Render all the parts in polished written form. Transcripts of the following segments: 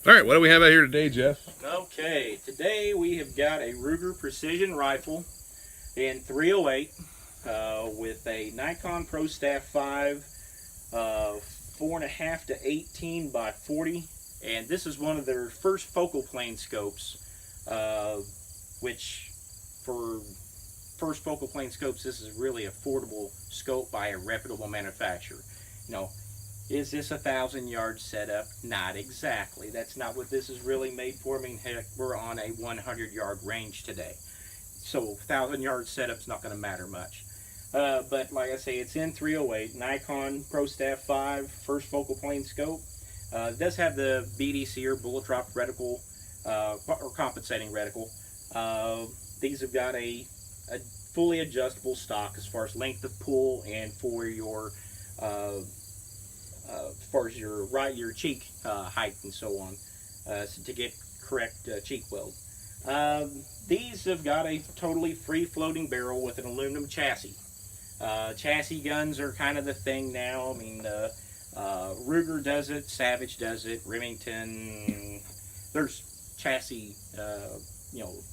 All right, what do we have out here today, Jeff? Okay, today we have got a Ruger Precision Rifle in 308 with a Nikon Pro Staff 5, 4.5 to 18 by 40, and this is one of their first focal plane scopes, which for first focal plane scopes, this is really affordable scope by a reputable manufacturer. You know, is this a 1,000-yard setup? Not exactly. That's not what this is really made for. I mean, heck, we're on a 100-yard range today. So 1,000-yard setup's not going to matter much. But like I say, it's in 308, Nikon Pro Staff 5, first focal plane scope. It does have the BDC or bullet drop reticle, or compensating reticle. These have got a fully adjustable stock as far as length of pull and for your as far as your cheek height and so on, so to get correct cheek weld. These have got a totally free floating barrel with an aluminum chassis. Chassis guns are kind of the thing now. I mean, Ruger does it, Savage does it, Remington. There's chassis,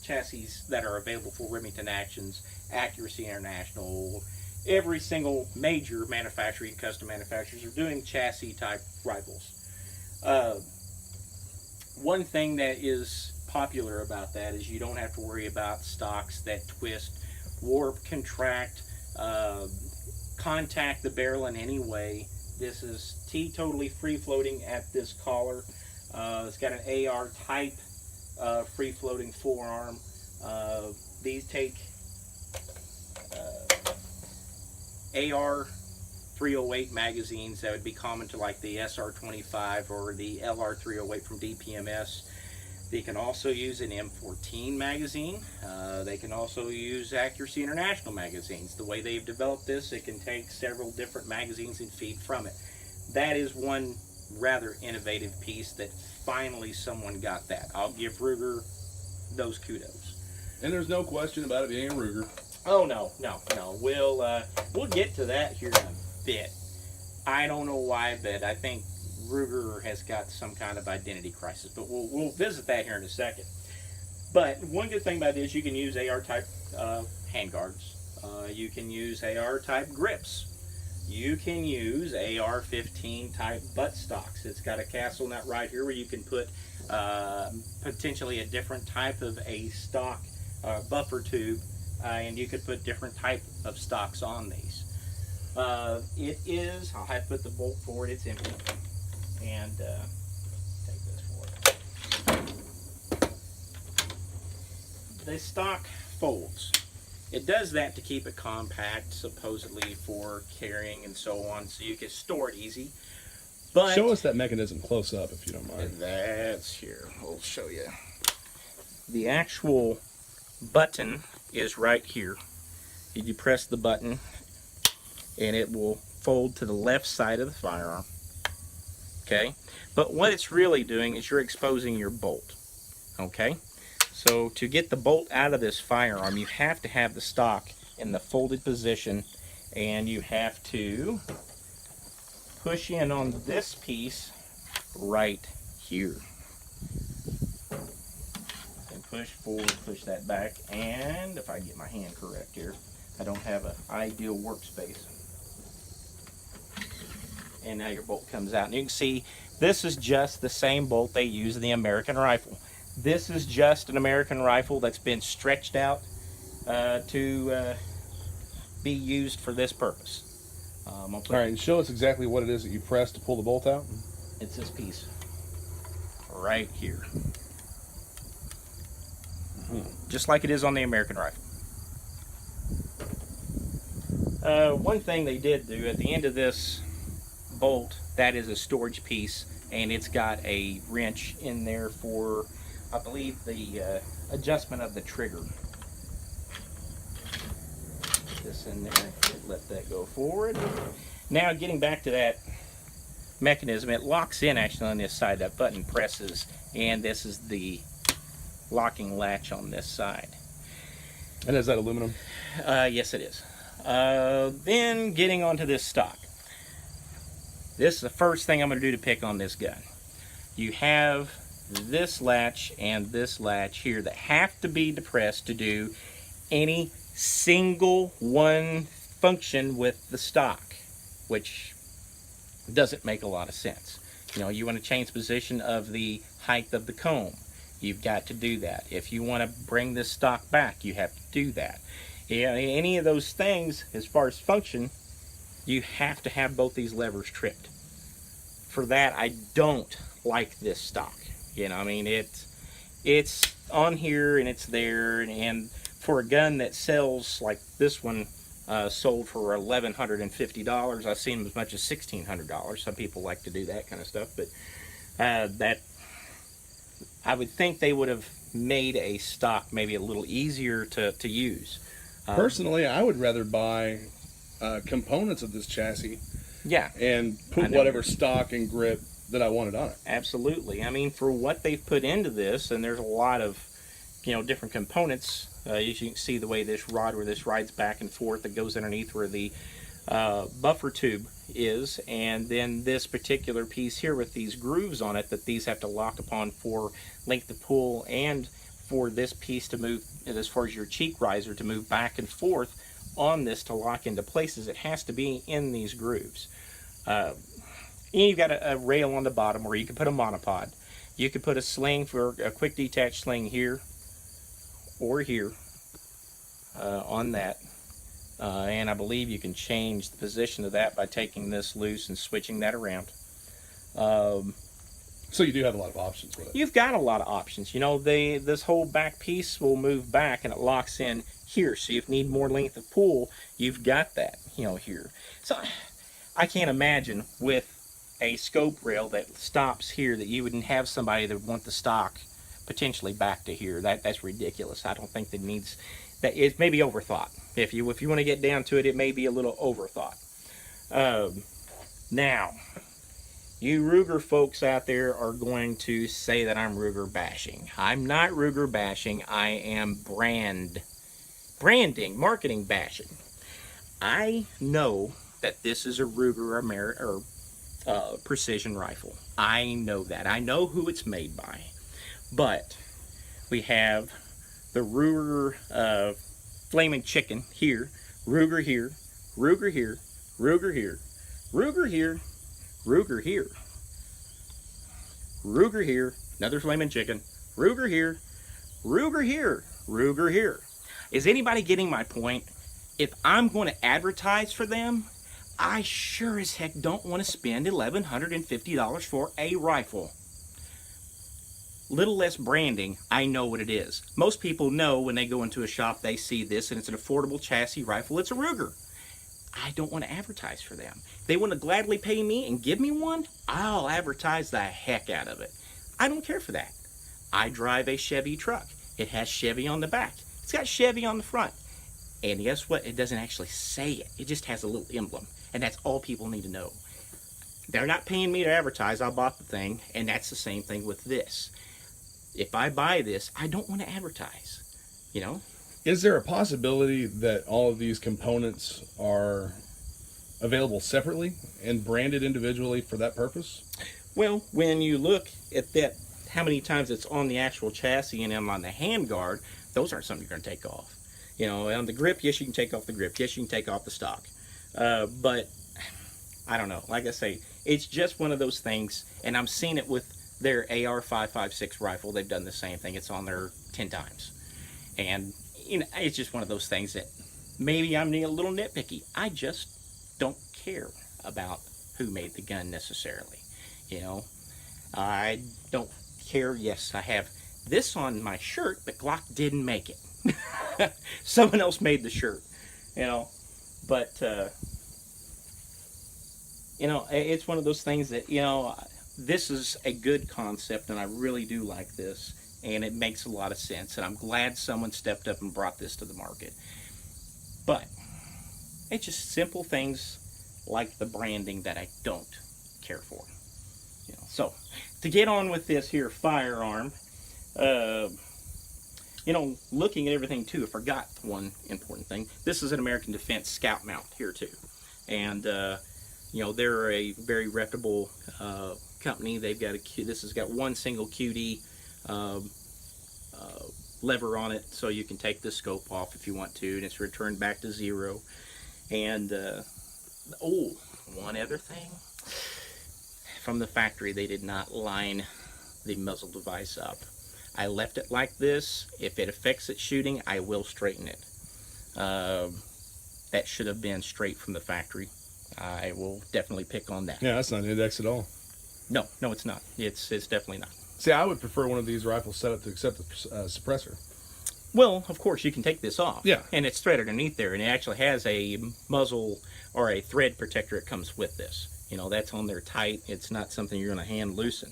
chassis that are available for Remington Actions, Accuracy International. Every single major manufacturing, custom manufacturers are doing chassis type rifles. One thing that is popular about that is you don't have to worry about stocks that twist, warp, contract, contact the barrel in any way. This is totally free floating at this collar. It's got an AR type free floating forearm. These take AR 308 magazines that would be common to like the SR25 or the LR 308 from DPMS. They can also use an M14 magazine. They can also use Accuracy International magazines. The way they've developed this, it can take several different magazines and feed from it. That is one rather innovative piece that finally someone got that. I'll give Ruger those kudos. And there's no question about it being a Ruger. Oh no. We'll get to that here in a bit. I don't know why, but I think Ruger has got some kind of identity crisis, but we'll visit that here in a second. But one good thing about this, you can use AR type handguards. You can use AR type grips. You can use AR-15 type butt stocks. It's got a castle nut right here where you can put potentially a different type of a stock buffer tube, and you could put different type of stocks on these. It is, I'll have to put the bolt forward, it's empty, and take this forward. The stock folds. It does that to keep it compact, supposedly for carrying and so on, so you can store it easy. But show us that mechanism close up, if you don't mind. That's here. We'll show you. The actual button is right here. You press the button, and it will fold to the left side of the firearm. Okay? But what it's really doing is you're exposing your bolt. Okay? So to get the bolt out of this firearm, you have to have the stock in the folded position, and you have to push in on this piece right here. And push forward, push that back, and if I get my hand correct here, I don't have an ideal workspace. And now your bolt comes out. And you can see this is just the same bolt they use in the American rifle. This is just an American rifle that's been stretched out to be used for this purpose. All right, and show us exactly what it is that you press to pull the bolt out. It's this piece right here. Just like it is on the American rifle. One thing they did do at the end of this bolt, that is a storage piece, and it's got a wrench in there for, I believe, the adjustment of the trigger. Put this in there, let that go forward. Now getting back to that mechanism, it locks in actually on this side. That button presses, and this is the locking latch on this side. And is that aluminum? Yes, it is. Then getting onto this stock. This is the first thing I'm going to do to pick on this gun. You have this latch and this latch here that have to be depressed to do any single one function with the stock, which doesn't make a lot of sense. You know, you want to change the position of the height of the comb, you've got to do that. If you want to bring this stock back, you have to do that. Yeah, any of those things, as far as function, you have to have both these levers tripped. For that, I don't like this stock. You know, I mean, it's on here and it's there, and for a gun that sells like this one, sold for $1,150. I've seen them as much as $1,600. Some people like to do that kind of stuff, but that I would think they would have made a stock maybe a little easier to use. Personally, I would rather buy components of this chassis, yeah, and put whatever stock and grip that I wanted on it. Absolutely. I mean, for what they've put into this, and there's a lot of, you know, different components. You can see the way this rod, where this rides back and forth, that goes underneath where the buffer tube is, and then this particular piece here with these grooves on it that these have to lock upon for length of pull, and for this piece to move, as far as your cheek riser to move back and forth on this to lock into places. It has to be in these grooves. And you've got a rail on the bottom where you can put a monopod. You could put a sling, for a quick detach sling here or here on that. And I believe you can change the position of that by taking this loose and switching that around. So you do have a lot of options with it. You've got a lot of options. You know, this whole back piece will move back and it locks in here. So if you need more length of pull, you've got that, you know, here. So I can't imagine with a scope rail that stops here that you wouldn't have somebody that would want the stock potentially back to here. That's ridiculous. I don't think that needs that. It may be overthought. If you want to get down to it, it may be a little overthought. Now, you Ruger folks out there are going to say that I'm Ruger bashing. I'm not Ruger bashing. I am branding, marketing bashing. I know that this is a Ruger precision rifle. I know that. I know who it's made by. But we have the Ruger Flaming Chicken here, Ruger here, Ruger here, Ruger here, Ruger here, Ruger here, Ruger here, another Flaming Chicken, Ruger here, Ruger here, Ruger here. Is anybody getting my point? If I'm going to advertise for them, I sure as heck don't want to spend $1,150 for a rifle. Little less branding, I know what it is. Most people know when they go into a shop, they see this and it's an affordable chassis rifle, it's a Ruger. I don't want to advertise for them. If they want to gladly pay me and give me one, I'll advertise the heck out of it. I don't care for that. I drive a Chevy truck. It has Chevy on the back. It's got Chevy on the front. And guess what? It doesn't actually say it. It just has a little emblem. And that's all people need to know. They're not paying me to advertise. I bought the thing. And that's the same thing with this. If I buy this, I don't want to advertise. You know? Is there a possibility that all of these components are available separately and branded individually for that purpose? Well, when you look at that, how many times it's on the actual chassis and on the handguard, those aren't something you're going to take off. You know, on the grip, yes, you can take off the grip. Yes, you can take off the stock. But I don't know. Like I say, it's just one of those things, and I'm seeing it with their AR-556 rifle. They've done the same thing. It's on there 10 times. And, you know, it's just one of those things that maybe I'm a little nitpicky. I just don't care about who made the gun necessarily. You know, I don't care. Yes, I have this on my shirt, but Glock didn't make it. Someone else made the shirt, you know. But you know, it's one of those things that, you know, this is a good concept and I really do like this, and it makes a lot of sense, and I'm glad someone stepped up and brought this to the market. But it's just simple things like the branding that I don't care for, you know. So to get on with this here firearm, you know, looking at everything too, I forgot one important thing. This is an American Defense Scout mount here too. And, you know, they're a very reputable company. They've got this has got one single QD lever on it, so you can take the scope off if you want to, and it's returned back to 0. And oh, one other thing. From the factory, they did not line the muzzle device up. I left it like this. If it affects its shooting, I will straighten it. That should have been straight from the factory. I will definitely pick on that. Yeah, that's not index at all. No, it's not. It's definitely not. See, I would prefer one of these rifles set up to accept the suppressor. Well, of course, you can take this off. Yeah. And it's threaded underneath there, and it actually has a muzzle or a thread protector that comes with this. You know, that's on there tight. It's not something you're going to hand loosen.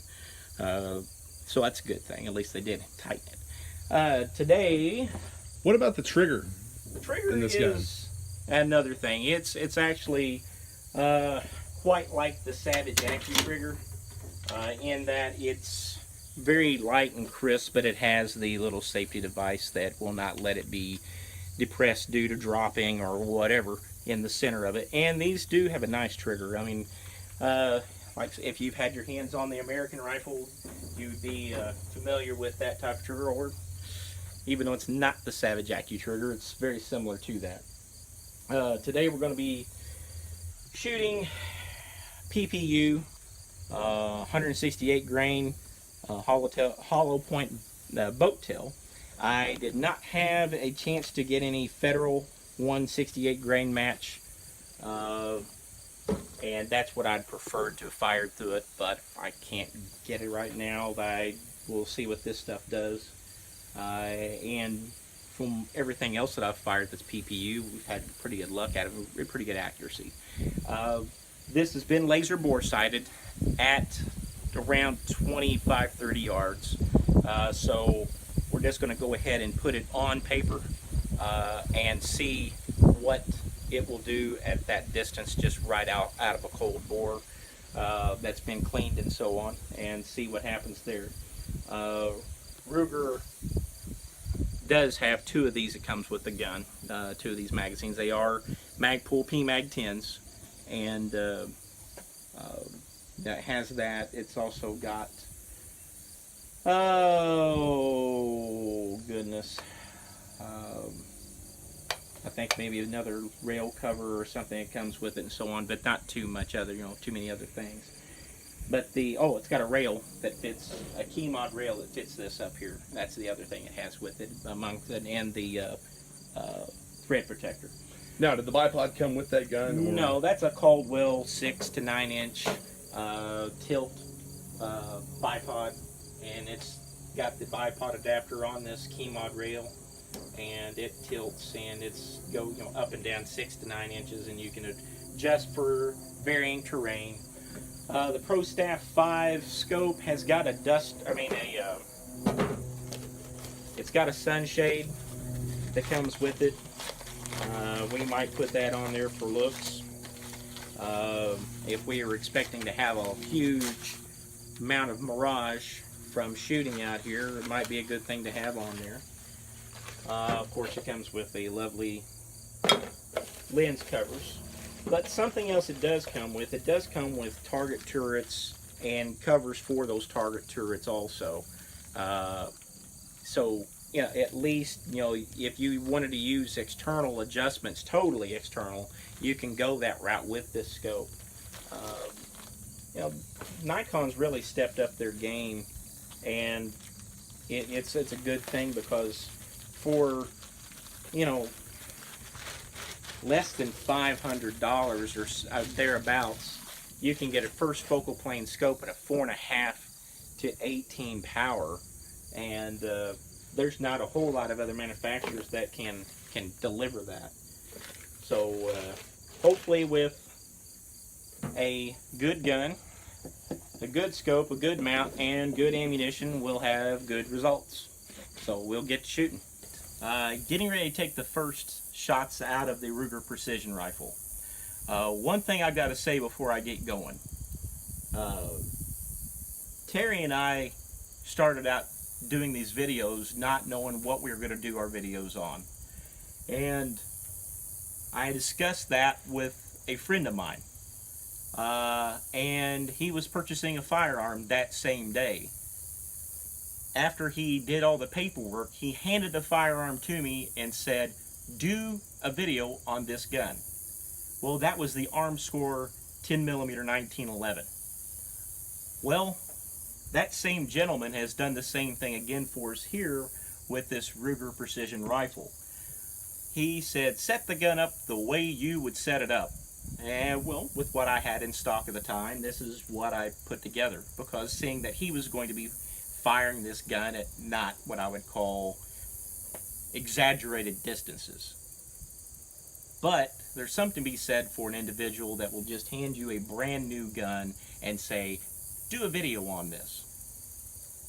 So that's a good thing. At least they did tighten it. Today... What about the trigger? The trigger in this is another thing. It's actually quite like the Savage Accu trigger in that it's very light and crisp, but it has the little safety device that will not let it be depressed due to dropping or whatever in the center of it. And these do have a nice trigger. I mean, like if you've had your hands on the American rifle, you'd be familiar with that type of trigger, or even though it's not the Savage Accu trigger, it's very similar to that. Today we're going to be shooting PPU 168 grain hollow point boat tail. I did not have a chance to get any federal 168 grain match, and that's what I'd preferred to have fired through it, but I can't get it right now. I will see what this stuff does. And from everything else that I've fired that's PPU, we've had pretty good luck at it, pretty good accuracy. This has been laser bore sighted at around 25-30 yards. So we're just going to go ahead and put it on paper and see what it will do at that distance, just right out of a cold bore that's been cleaned and so on, and see what happens there. Ruger does have 2 of these that comes with the gun, 2 of these magazines. They are Magpul PMag 10s, and that has that. It's also got, oh goodness, I think maybe another rail cover or something that comes with it and so on, but not too much other, too many other things. But it's got a rail that fits, a key mod rail that fits this up here. That's the other thing it has with it, and the thread protector. Now, did the bipod come with that gun? Or? No, that's a Caldwell 6 to 9 inch tilt bipod, and it's got the bipod adapter on this key mod rail, and it tilts, and it's up and down 6 to 9 inches, and you can adjust for varying terrain. The Pro Staff 5 scope has got a it's got a sunshade that comes with it. We might put that on there for looks. If we are expecting to have a huge amount of mirage from shooting out here, it might be a good thing to have on there. Of course, it comes with the lovely lens covers. But something else it does come with target turrets and covers for those target turrets also. So, at least, if you wanted to use external adjustments, totally external, you can go that route with this scope. Nikon's really stepped up their game, and it's a good thing, because for, less than $500 or thereabouts, you can get a first focal plane scope at a 4.5 to 18 power, and there's not a whole lot of other manufacturers that can deliver that. So hopefully with a good gun, a good scope, a good mount, and good ammunition, we'll have good results. So we'll get to shooting. Getting ready to take the first shots out of the Ruger Precision Rifle. One thing I've got to say before I get going. Terry and I started out doing these videos not knowing what we were going to do our videos on. And I discussed that with a friend of mine. and he was purchasing a firearm that same day. After he did all the paperwork, he handed the firearm to me and said, "Do a video on this gun." Well, that was the Armscore 10mm 1911. Well, that same gentleman has done the same thing again for us here with this Ruger Precision rifle. He said, set the gun up the way you would set it up. And well, with what I had in stock at the time, this is what I put together, because seeing that he was going to be firing this gun at not what I would call exaggerated distances. But there's something to be said for an individual that will just hand you a brand new gun and say, do a video on this.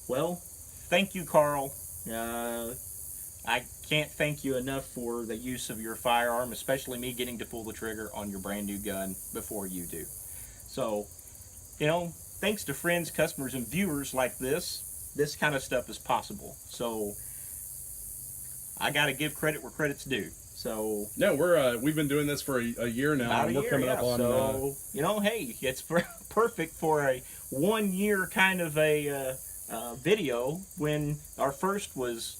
Well, thank you, Carl. I can't thank you enough for the use of your firearm, especially me getting to pull the trigger on your brand new gun before you do. So, you know, thanks to friends, customers, and viewers like this kind of stuff is possible. So, I got to give credit where credit's due. So yeah, we've been doing this for a year now, and we're coming up on. So you know, hey, it's perfect for a 1 year kind of a video. When our first was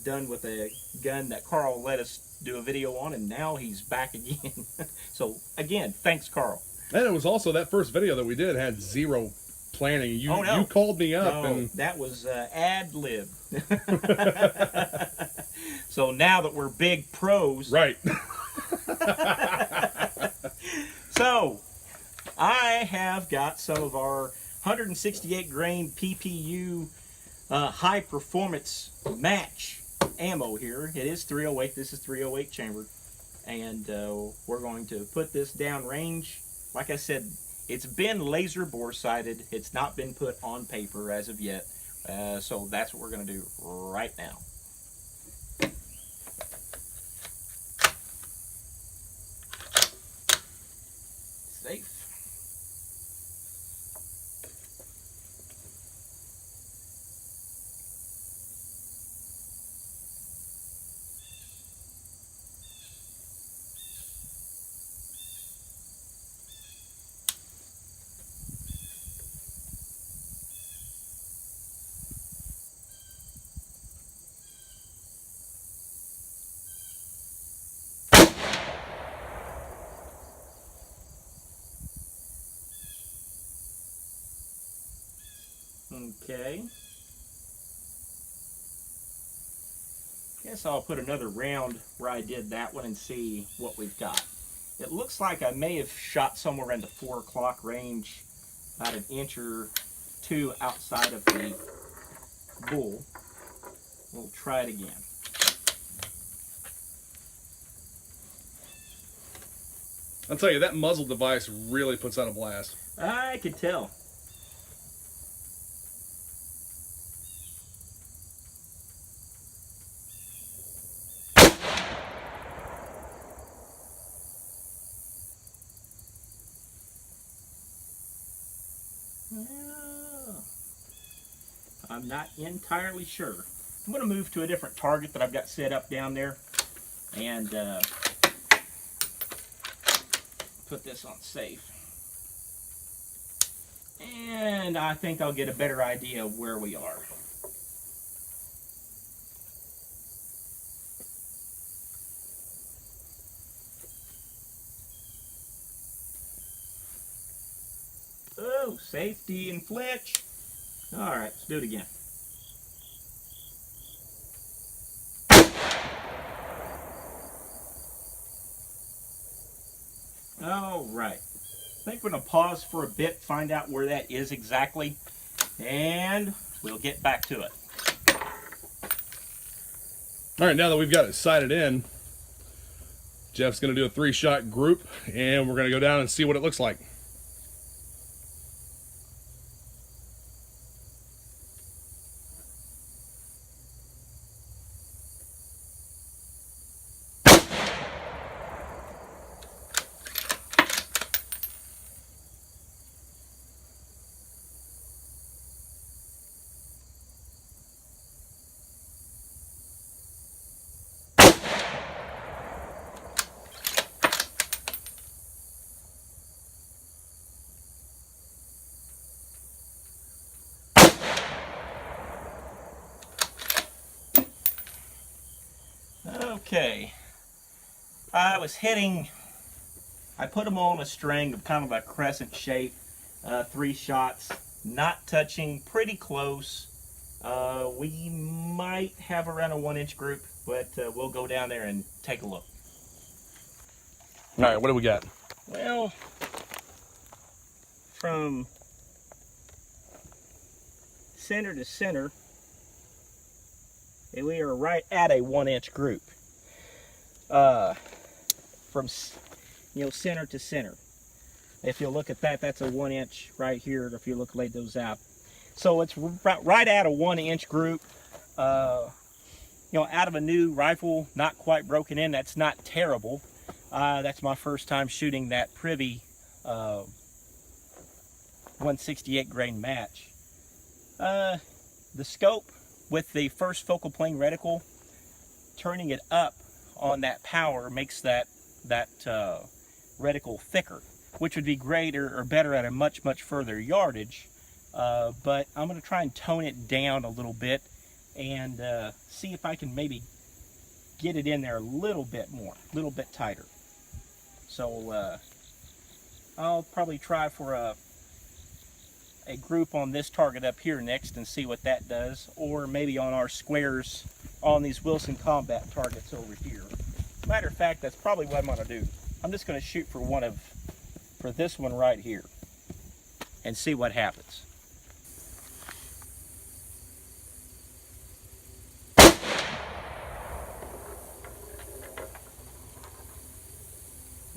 done with a gun that Carl let us do a video on, and now he's back again. So again, thanks, Carl. And it was also that first video that we did had zero planning. You called me up, and that was ad lib. So now that we're big pros, right? So I have got some of our 168 grain PPU high performance match ammo here. It is 308. This is 308 chambered, and we're going to put this down range. Like I said, it's been laser bore sighted. It's not been put on paper as of yet. So that's what we're going to do right now. Safe. Okay. Guess I'll put another round where I did that one and see what we've got. It looks like I may have shot somewhere in the 4 o'clock range, about an inch or two outside of the bull. We'll try it again. I'll tell you, that muzzle device really puts out a blast. I could tell. Well, I'm not entirely sure. I'm going to move to a different target that I've got set up down there and put this on safe. And I think I'll get a better idea of where we are. Oh, safety and fletch. All right, let's do it again. All right. I think we're going to pause for a bit, find out where that is exactly, and we'll get back to it. All right, now that we've got it sighted in, Jeff's going to do a 3-shot group, and we're going to go down and see what it looks like. Okay. I put them on a string of kind of a crescent shape, 3 shots, not touching, pretty close. We might have around a 1-inch group, but we'll go down there and take a look. All right, what do we got? Well, from center to center, we are right at a 1-inch group. From center to center. If you look at that, that's a 1-inch right here. If you lay those out, so it's right at a 1-inch group. Out of a new rifle, not quite broken in. That's not terrible. That's my first time shooting that Privy 168 grain match. The scope with the first focal plane reticle, turning it up on that power makes that reticle thicker, which would be greater or better at a much further yardage. But I'm going to try and tone it down a little bit and see if I can maybe get it in there a little bit more, a little bit tighter. So I'll probably try for a group on this target up here next and see what that does, or maybe on our squares on these Wilson Combat targets over here. Matter of fact, that's probably what I'm going to do. I'm just going to shoot for this one right here and see what happens.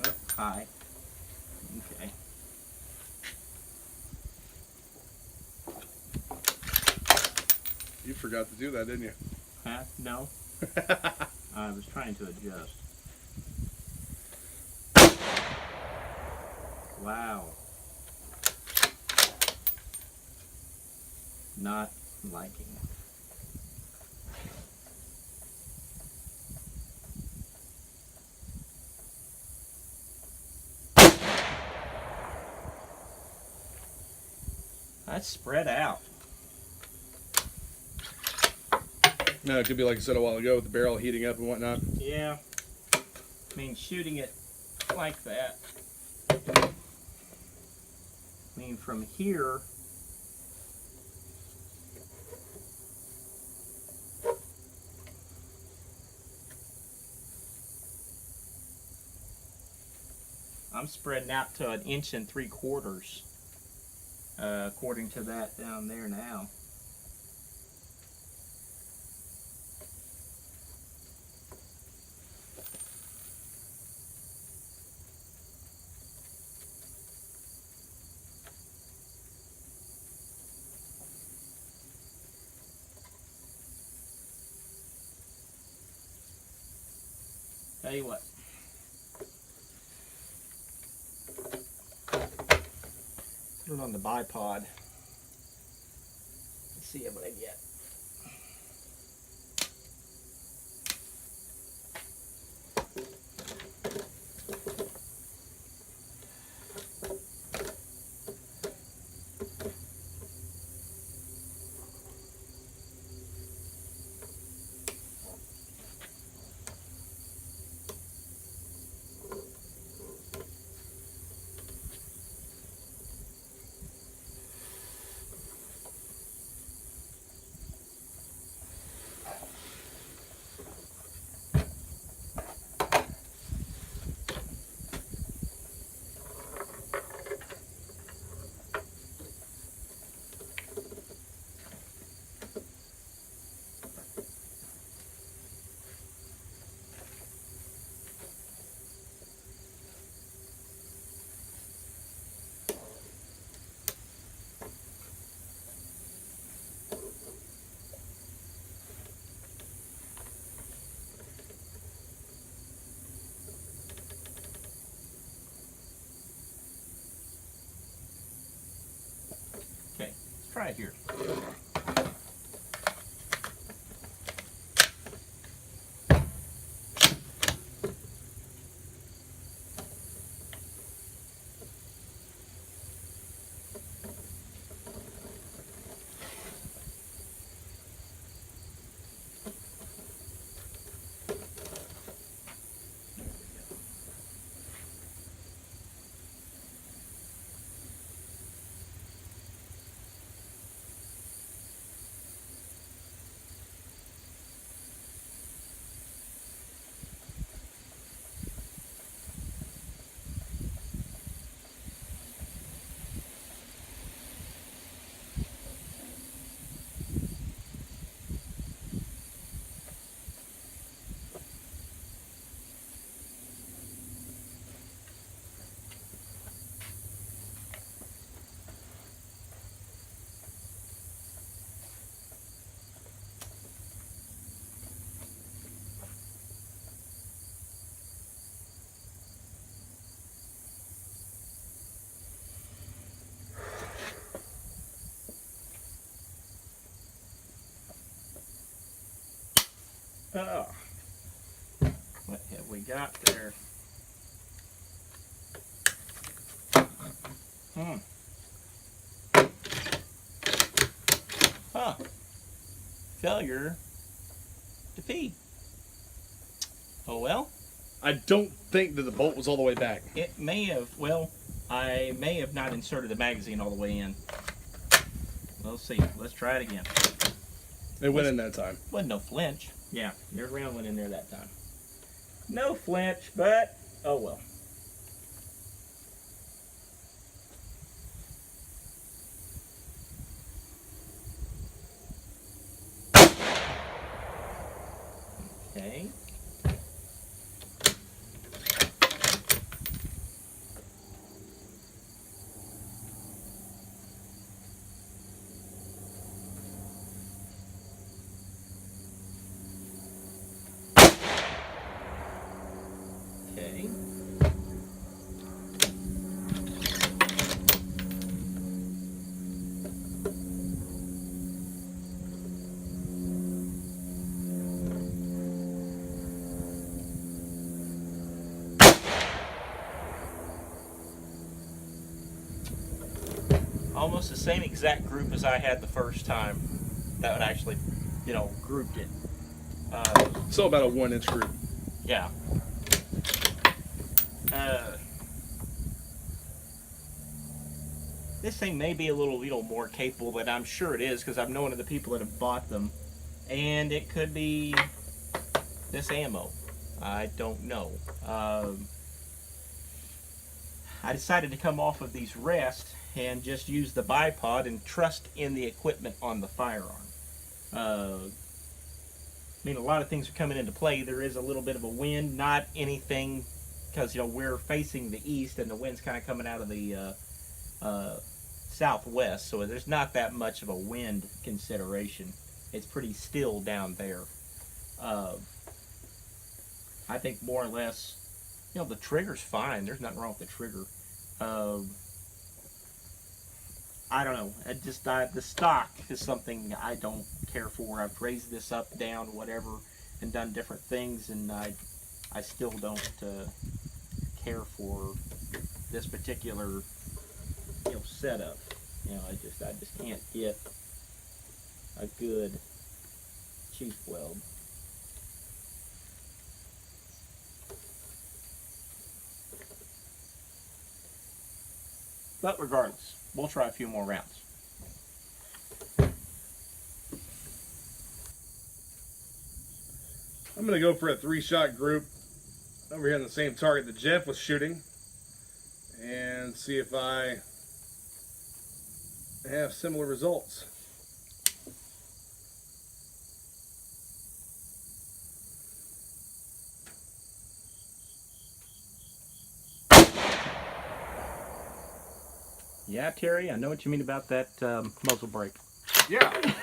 Oh, high. Okay. You forgot to do that, didn't you? Huh? No. I was trying to adjust. Wow. Not liking it. That's spread out. No, it could be like I said a while ago with the barrel heating up and whatnot. Yeah. I mean, shooting it like that. I mean, from here, I'm spreading out to 1 3/4 inches, according to that down there now. Tell you what. Put it on the bipod. Let's see what I get. Okay, let's try it here. What have we got there? Huh. Failure to feed. Oh well. I don't think that the bolt was all the way back. It may have, well, I may have not inserted the magazine all the way in. We'll see. Let's try it again. It went in that time. Wasn't no flinch. Yeah, your round went in there that time. No flinch, but oh well. Okay. Okay. Almost the same exact group as I had the first time. That would actually, grouped it. So about a 1 inch group. Yeah. This thing may be a little, more capable, but I'm sure it is because I've known of the people that have bought them, and it could be this ammo. I don't know. I decided to come off of these rests and just use the bipod and trust in the equipment on the firearm. I mean, a lot of things are coming into play. There is a little bit of a wind, not anything, because we're facing the east and the wind's kind of coming out of the southwest, so there's not that much of a wind consideration. It's pretty still down there. I think more or less, the trigger's fine. There's nothing wrong with the trigger. I don't know. The stock is something I don't care for. I've raised this up, down, whatever, and done different things, and I still don't care for this particular setup. I just can't get a good cheap weld. But regardless, we'll try a few more rounds. I'm going to go for a 3-shot group over here on the same target that Jeff was shooting and see if I have similar results. Yeah, Terry, I know what you mean about that muzzle brake. Yeah.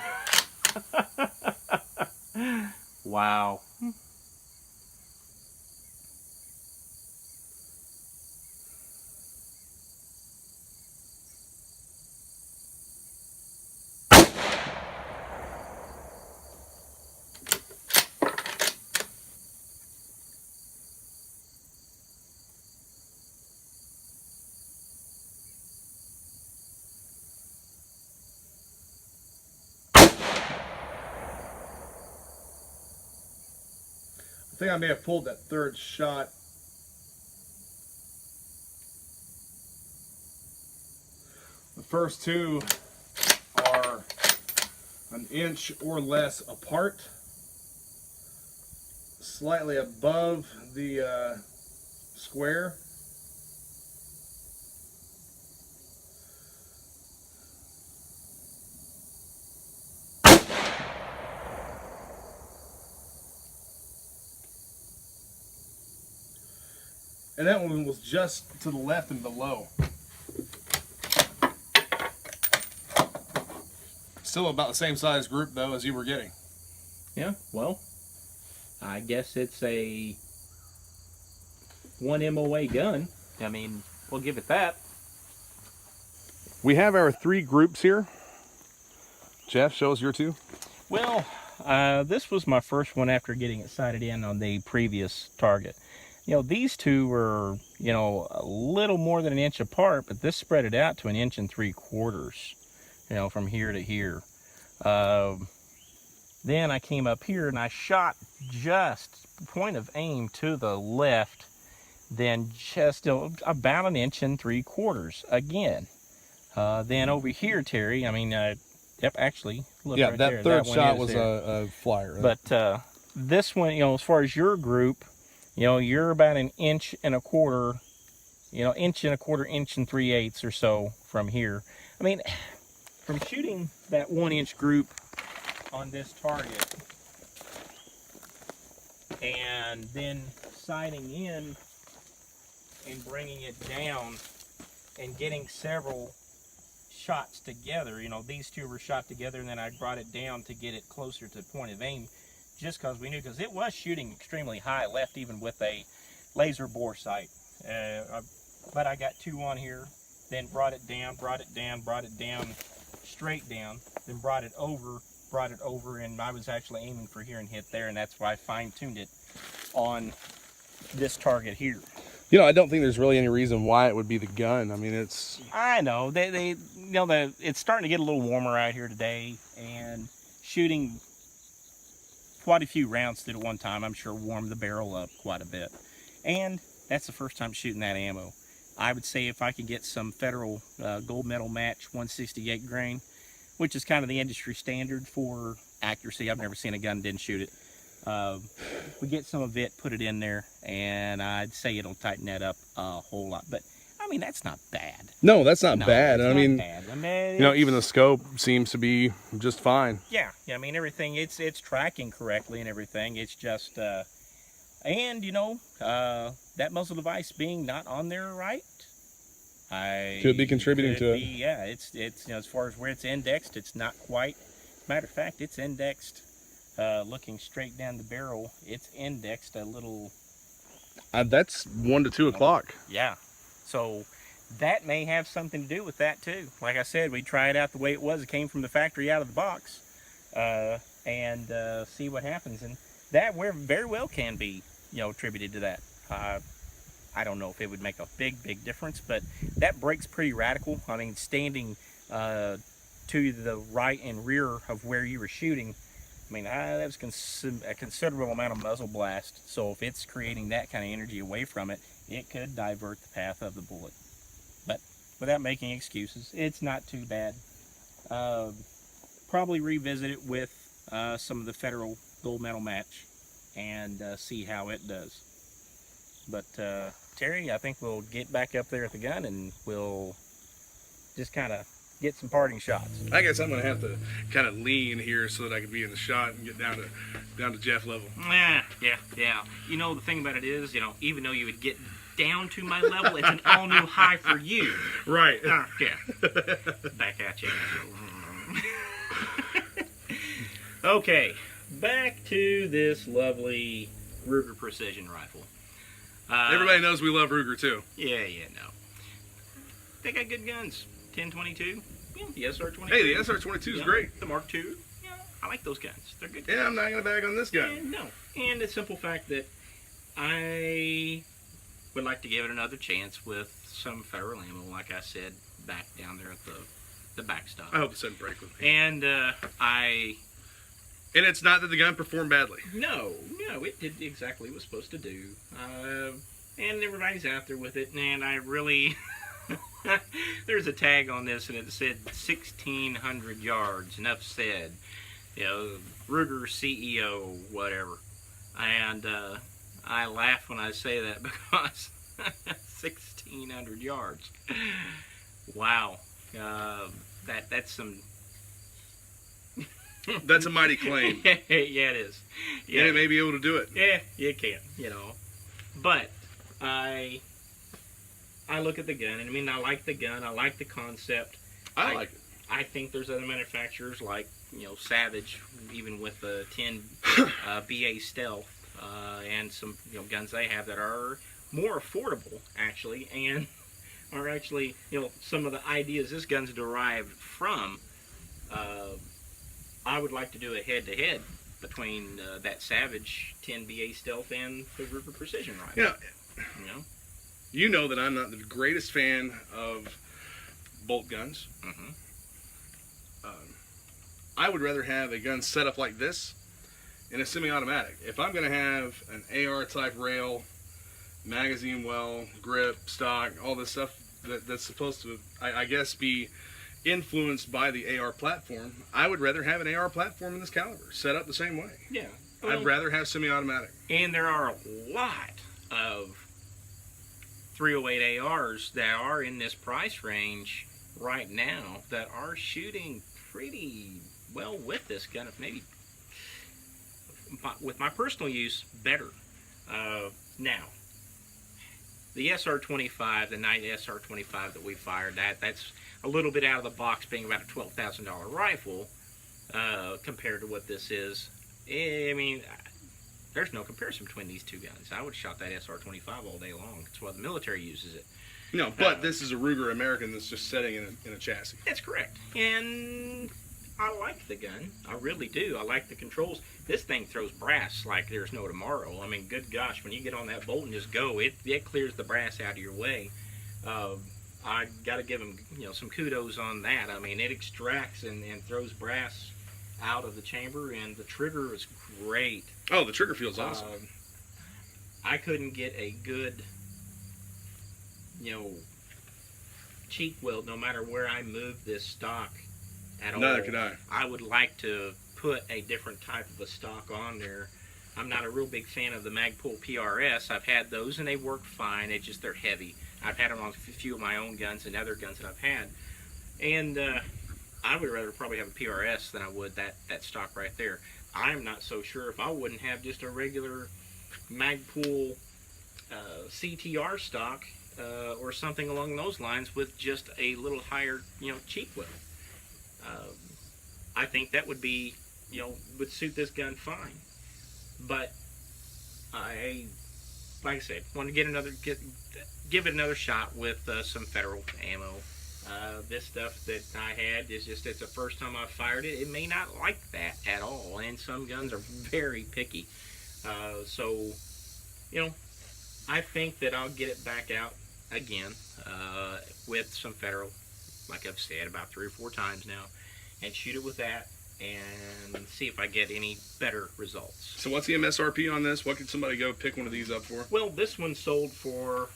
Wow. I think I may have pulled that 3rd shot. The first 2 are an inch or less apart, slightly above the square. And that one was just to the left and below. Still about the same size group, though, as you were getting. Yeah, well, I guess it's a 1 MOA gun. I mean, we'll give it that. We have our 3 groups here. Jeff, show us your 2. Well, this was my first one after getting it sighted in on the previous target. These two were, a little more than an inch apart, but this spread it out to 1.75 inches, from here to here. Then I came up here and I shot just point of aim to the left, then just about 1.75 inches again. Then over here, Terry, I mean, yep, actually, look Yeah, right that there. third one shot is was there. a flyer. Right? But this one, as far as your group, you're about 1.25 inches, 1.25 inches or so from here. I mean, from shooting that 1-inch group on this target and then sighting in and bringing it down and getting several shots together. These two were shot together, and then I brought it down to get it closer to point of aim, just because we knew, because it was shooting extremely high left, even with a laser bore sight. But I got 2 on here, then brought it down, straight down, then brought it over, and I was actually aiming for here and hit there, and that's why I fine-tuned it on this target here. I don't think there's really any reason why it would be the gun. I mean, it's... I know. It's starting to get a little warmer out here today, and shooting quite a few rounds through at one time, I'm sure, warmed the barrel up quite a bit. And that's the first time shooting that ammo. I would say if I could get some federal gold medal match 168 grain, which is kind of the industry standard for accuracy. I've never seen a gun didn't shoot it. We get some of it, put it in there, and I'd say it'll tighten that up a whole lot. But I mean, that's not bad. No, that's not bad. It's I mean, bad. I mean, even the scope seems to be just fine. Yeah. I mean, everything, it's tracking correctly and everything. It's just, and that muzzle device being not on there right, could be contributing to it. Yeah, it's as far as where it's indexed, it's not quite. Matter of fact, it's indexed. Looking straight down the barrel, it's indexed a little. That's 1 to 2 o'clock. Yeah, so that may have something to do with that too. Like I said, we try it out the way it was. It came from the factory out of the box, and see what happens. And that very well can be, attributed to that. I don't know if it would make a big difference, but that break's pretty radical. I mean, standing to the right and rear of where you were shooting, I mean, that was a considerable amount of muzzle blast. So if it's creating that kind of energy away from it, it could divert the path of the bullet. But without making excuses, it's not too bad. Probably revisit it with some of the federal gold medal match and see how it does. But Terry, I think we'll get back up there at the gun and we'll just kind of get some parting shots. I guess I'm gonna have to kind of lean here so that I can be in the shot and get down to Jeff level. Yeah. The thing about it is, even though you would get down to my level, it's an all new high for you. Right. Yeah. Back at you. Okay, back to this lovely Ruger precision rifle. Everybody knows we love Ruger too. Yeah, no. They got good guns. 1022. Yeah, the SR22. Hey, the SR22 is great. The Mark II. Yeah, I like those guns. They're good. Yeah, I'm not gonna bag on this gun. And no, and the simple fact that I would like to give it another chance with some federal ammo, like I said, back down there at the backstop. I hope it doesn't break with me. And And it's not that the gun performed badly. No, it did exactly what it was supposed to do. And everybody's out there with it, and I really... There's a tag on this, and it said 1,600 yards. Enough said. Ruger CEO, whatever. And I laugh when I say that because 1,600 yards. Wow. That's some... That's a mighty claim. Yeah, it is. Yeah, and it may be able to do it. Yeah, it can, But I look at the gun, and I mean, I like the gun. I like the concept. I like it. I think there's other manufacturers like, Savage, even with the 10 BA Stealth, and some, guns they have that are more affordable, actually, and are actually, some of the ideas this gun's derived from. I would like to do a head-to-head between that Savage 10 BA Stealth and the Ruger Precision Rifle. Yeah. You know? You know that I'm not the greatest fan of bolt guns. Mm-hmm. I would rather have a gun set up like this in a semi-automatic. If I'm going to have an AR type rail, magazine well, grip, stock, all this stuff that's supposed to, I guess, be influenced by the AR platform, I would rather have an AR platform in this caliber set up the same way. Yeah. Well, I'd rather have semi-automatic. And there are a lot of 308 ARs that are in this price range right now that are shooting pretty well with this gun, if maybe with my personal use better. Now the SR25, the Knight SR25 that we fired, that's a little bit out of the box, being about a $12,000 rifle compared to what this is. I mean, there's no comparison between these two guns. I would have shot that SR25 all day long. That's why the military uses it. No, but this is a Ruger American that's just sitting in a chassis. That's correct. And I like the gun. I really do. I like the controls. This thing throws brass like there's no tomorrow. I mean, good gosh, when you get on that bolt and just go, it clears the brass out of your way. I got to give them, some kudos on that. I mean, it extracts and throws brass out of the chamber, and the trigger is great. Oh, the trigger feels awesome. I couldn't get a good, cheek weld no matter where I moved this stock at all. Neither could I. I would like to put a different type of a stock on there. I'm not a real big fan of the Magpul PRS. I've had those and they work fine. It's just they're heavy. I've had them on a few of my own guns and other guns that I've had. And I would rather probably have a PRS than I would that stock right there. I'm not so sure if I wouldn't have just a regular Magpul CTR stock or something along those lines with just a little higher, cheek weld. I think that would be, would suit this gun fine. But like I said, want to give it another shot with some Federal ammo. This stuff that I had is just, it's the first time I fired it. It may not like that at all, and some guns are very picky. So, I think that I'll get it back out again with some Federal, like I've said about 3 or 4 times now, and shoot it with that and see if I get any better results. So what's the MSRP on this? What could somebody go pick one of these up for? Well, this one sold for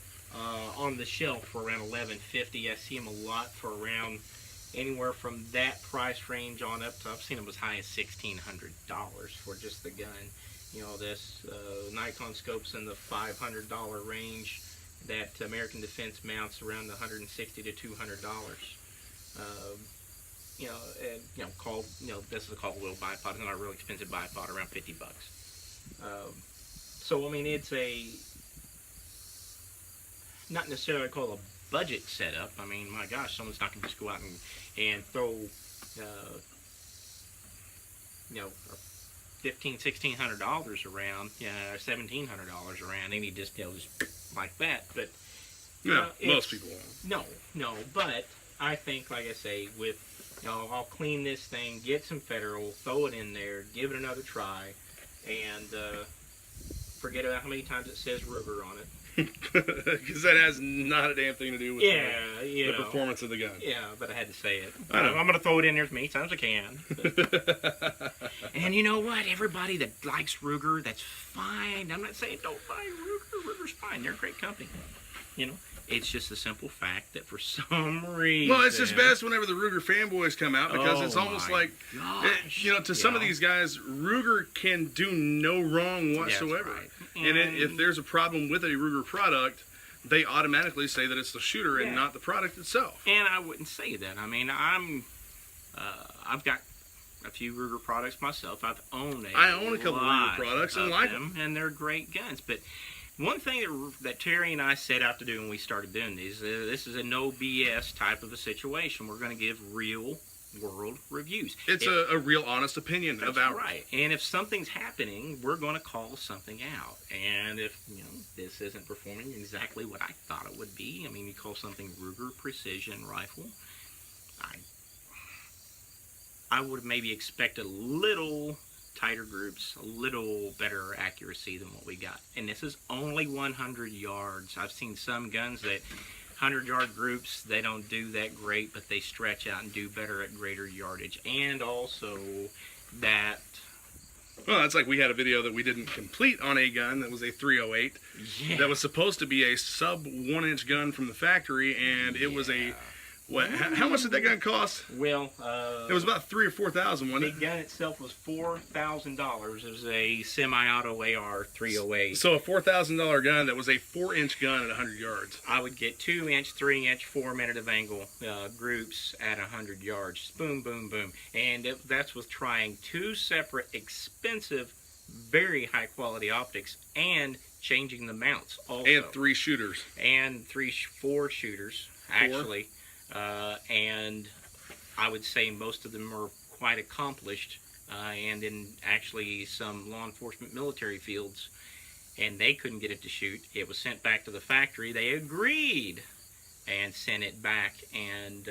on the shelf for around $11.50. I see them a lot for around anywhere from that price range on up to, I've seen them as high as $1,600 for just the gun. This Nikon scope's in the $500 range. That American Defense mounts around the $160 to $200. This is a Caldwell bipod. It's not a real expensive bipod, around $50. So I mean, it's not necessarily called a budget setup. I mean, my gosh, someone's not going to just go out and throw, $1,500-$1,600 around, $1,700 around, any just like that. But most people won't. No, but I think, like I say, with I'll clean this thing, get some Federal, throw it in there, give it another try, and forget about how many times it says Ruger on it. Because that has not a damn thing to do with the performance of the gun. Yeah, but I had to say it. I know. I'm going to throw it in there as many times as I can. And you know what? Everybody that likes Ruger, that's fine. I'm not saying don't buy Ruger. Ruger's fine. They're a great company. It's just the simple fact that for some reason... Well, it's just best whenever the Ruger fanboys come out, because it's almost like, to some of these guys, Ruger can do no wrong whatsoever. Right. And if there's a problem with a Ruger product, they automatically say that it's the shooter and not the product itself. And I wouldn't say that. I mean, I've got a few Ruger products myself. I own a couple of Ruger products and like them, and they're great guns. But one thing that Terry and I set out to do when we started doing these, this is a no BS type of a situation. We're going to give real world reviews. It's a real honest opinion of ours. Right. And if something's happening, we're going to call something out. And if, this isn't performing exactly what I thought it would be, I mean, you call something Ruger Precision Rifle, I would maybe expect a little tighter groups, a little better accuracy than what we got. And this is only 100 yards. I've seen some guns that 100-yard groups, they don't do that great, but they stretch out and do better at greater yardage. And also that... Well, that's like we had a video that we didn't complete on a gun that was a 308. Yeah. That was supposed to be a sub 1-inch gun from the factory, and it was a... What? How much did that gun cost? Well, it was about $3,000 or $4,000, wasn't it? The gun itself was $4,000. It was a semi-auto AR 308. So a $4,000 gun that was a 4-inch gun at 100 yards. I would get 2-inch, 3-inch, 4-minute of angle groups at 100 yards. Boom, boom, boom. And that's with trying 2 separate, expensive, very high-quality optics and changing the mounts also. And 3 shooters. And 4 shooters, actually. And I would say most of them are quite accomplished, and in actually some law enforcement military fields, and they couldn't get it to shoot. It was sent back to the factory. They agreed and sent it back, and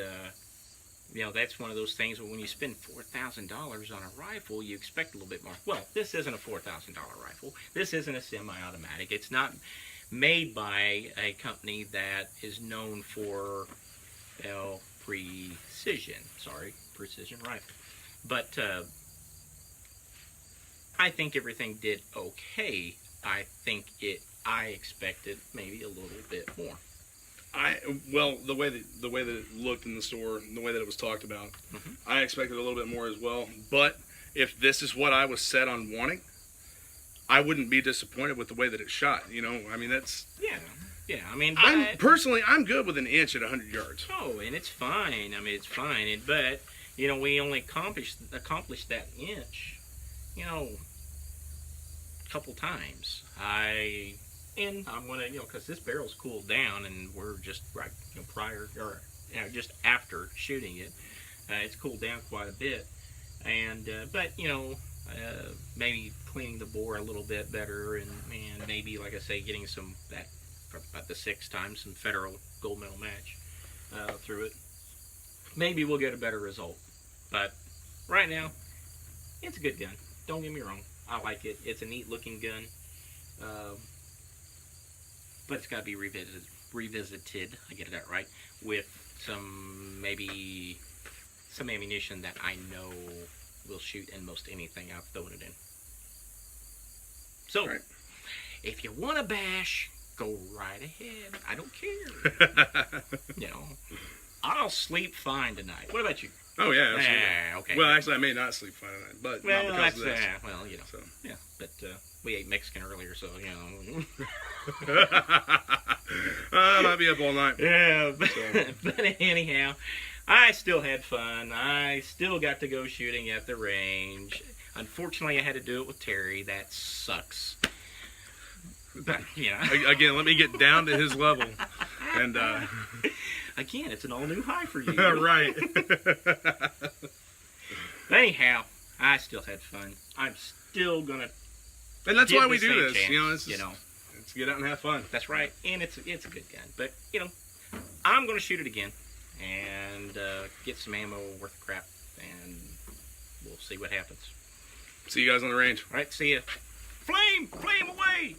you know, that's one of those things where when you spend $4,000 on a rifle, you expect a little bit more. Well, this isn't a $4,000 rifle. This isn't a semi-automatic. It's not made by a company that is known for precision rifle. But I think everything did okay. I expected maybe a little bit more. Well, the way that it looked in the store, the way that it was talked about, I expected a little bit more as well. But if this is what I was set on wanting, I wouldn't be disappointed with the way that it shot. You know, I mean, that's... Yeah, I mean... I'm good with an inch at 100 yards. Oh, and it's fine. I mean, it's fine. But, you know, we only accomplished that inch, you know, a couple times. I'm going to, you know, because this barrel's cooled down, and we're just, right, you know, just after shooting it, it's cooled down quite a bit. And, but, you know, maybe cleaning the bore a little bit better, and maybe, like I say, getting for about the 6th time, some federal gold medal match through it. Maybe we'll get a better result. But right now, it's a good gun. Don't get me wrong. I like it. It's a neat looking gun. But it's got to be revisited. I get that right. With maybe some ammunition that I know will shoot in most anything I've thrown it in. So, right. If you want to bash, go right ahead. I don't care. You know, I'll sleep fine tonight. What about you? Oh yeah, absolutely. Okay. Well, actually, I may not sleep fine tonight, but not because of this. Well, you know. So. Yeah, but we ate Mexican earlier, so you know. I might be up all night. Yeah, but anyhow, I still had fun. I still got to go shooting at the range. Unfortunately, I had to do it with Terry. That sucks. But, you know. Again, let me get down to his level. And again, it's an all-new high for you. Right. Anyhow, I still had fun. I'm still going to... And that's why we do this. Chance, you know, it's get out and have fun. That's right. And it's a good gun. But, you know, I'm going to shoot it again. And get some ammo worth of crap. And we'll see what happens. See you guys on the range. All right, see ya. Flame! Flame away!